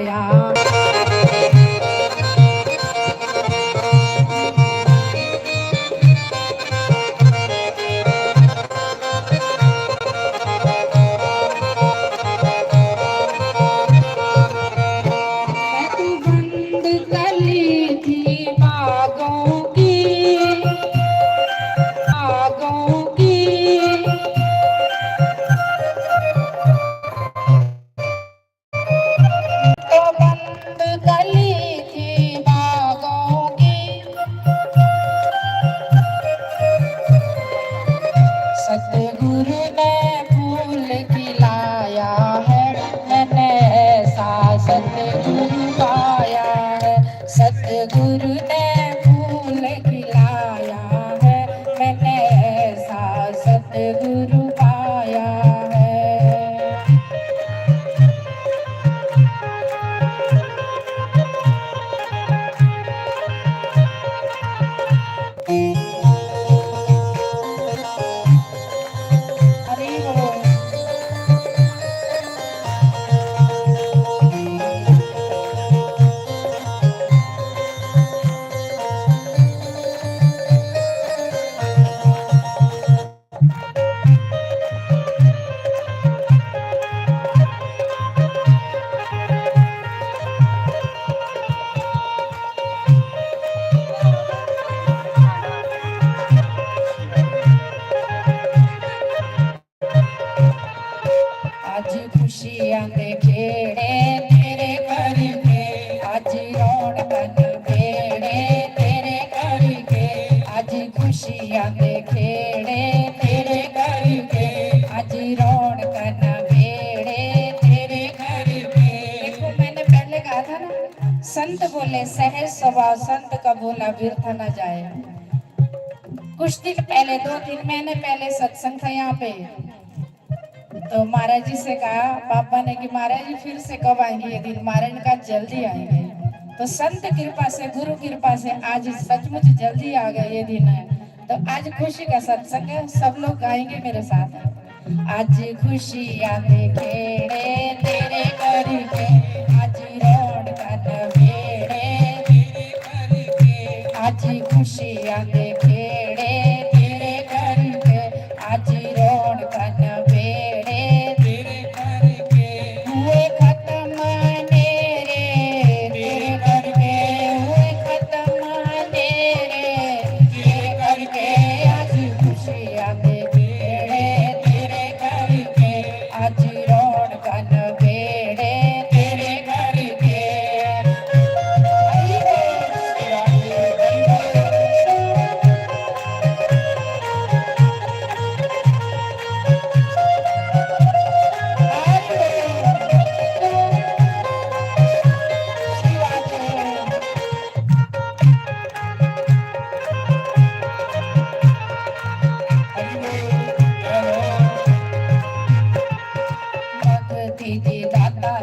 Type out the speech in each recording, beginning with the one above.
खिलाया। सतगुरु ने फूल खिलाया है, मैंने ऐसा सतगुरु पाया है। सतगुरु ने फूल खिलाया है, मैंने ऐसा सतगुरु पाया है। आज खुशियां दे खेड़े तेरे घर के, आज रौनक बेड़े तेरे घर के। आज खुशियां दे खेड़े तेरे घर के, आज रौनक बेड़े तेरे घर के। देखो मैंने पहले कहा था ना, संत बोले सहज स्वभाव, संत का बोला व्यर्थ न जाए। कुछ दिन पहले, 2-3 महीने पहले सत्संग था यहाँ पे, तो महाराज जी से कहा पापा ने कि महाराज जी फिर से कब आएंगे ये दिन। महाराज ने कहा जल्दी आएंगे। तो संत कृपा से, गुरु कृपा से आज सचमुच जल्दी आ गए ये दिन है। तो आज खुशी का सत्संग है, सब लोग गाएंगे मेरे साथ। आज खुशियां दे खेड़े तेरे घर के, आज रौनक बेड़े तेरे घर के। आज खुशियां दे खेड़े तेरे घर के, आज रौनक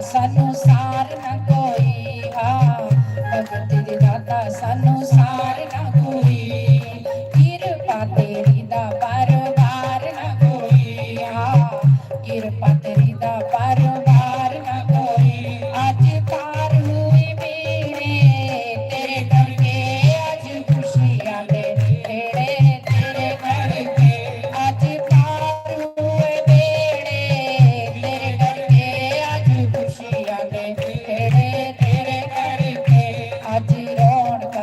सानू सार ना कोई, हाँ भगत दी दाता सानू सार ना कोई। कृपा तेरी दा बार ना कोई, हाँ कृपा तेरी दा बार ना कोई। आज पार हुई मेरे तेरे घर के, आज खुशियां दे खेड़े तेरे घर के। आज पार हुए बेड़े तेरे घर के, आज खुशियां दे खेड़े तेरे घर के। आज रौनक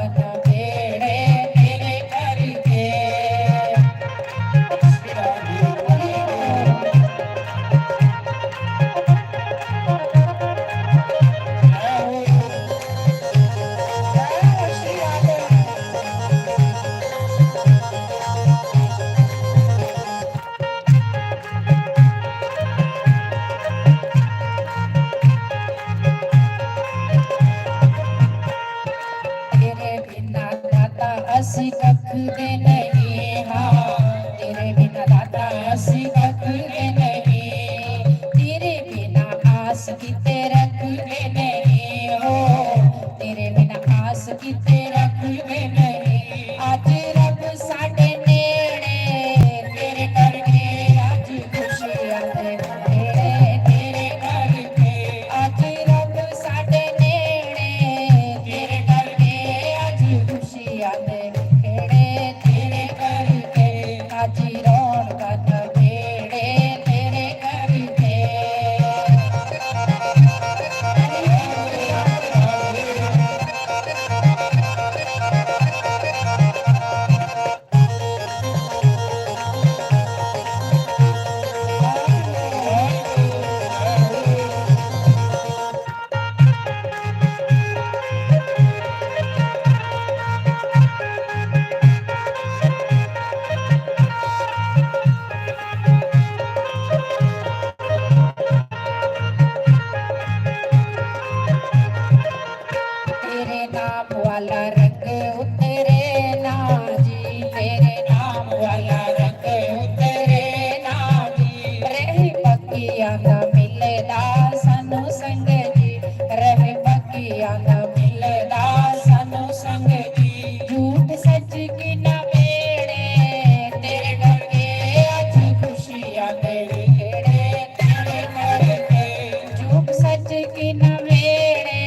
बेड़े तेरे घर के। असी कख दे नहीं, हाँ तेरे बिना दाता असी कख दे नहीं। तेरे बिना आस किते रख दे नहीं, हो तेरे बिना आस किते रख दे नहीं। आज रब साडे नेड़े तेरे घर के, आज खुशियां दे नेड़े तेरे घर के। आज रब साडे वाला रंग उतरे ना जी, तेरे नाम वाला रंग उतरे ना जी। रही बगिया दा मिलदा सानू संग जी, रही बगिया दा मिलदा सानू संग जी। झूठ सच की ना बेड़े तेरे करके अज खुशियां तेरे खेड़े तेरे करके। झूठ सच की ना बेड़े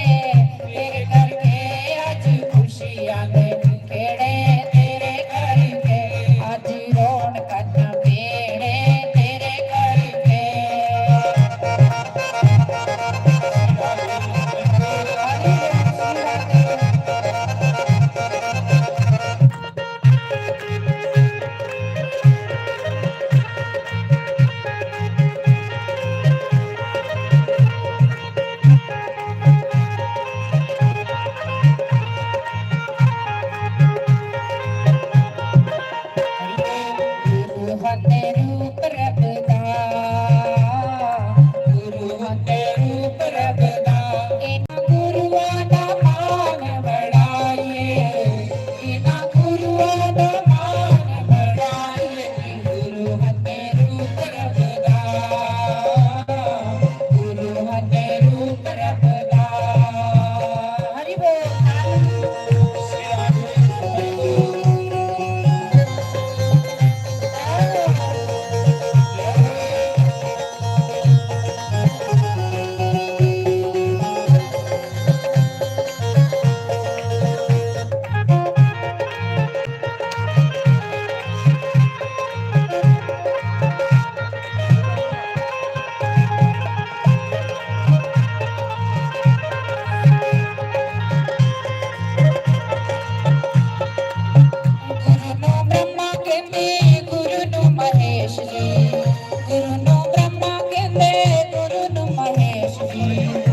तेरे करके अज खुशियां तेरे खेड़े तेरे करके। अज रौनकां ना बेड़े तेरे करके। गुरु होते रूप रब दा, गुरु होते रूप रब दा। इन्हां गुरुआं दा मान बढ़ाइए, इन्हां गुरुआं दा मान बढ़ाइए। गुरु होते रूप रब दा, गुरु होते रूप रब दा। हरि गुरु नो ब्रह्मा कहते गुरु नो महेश जी, गुरु नो ब्रह्मा कहते गुरु नो महेश जी।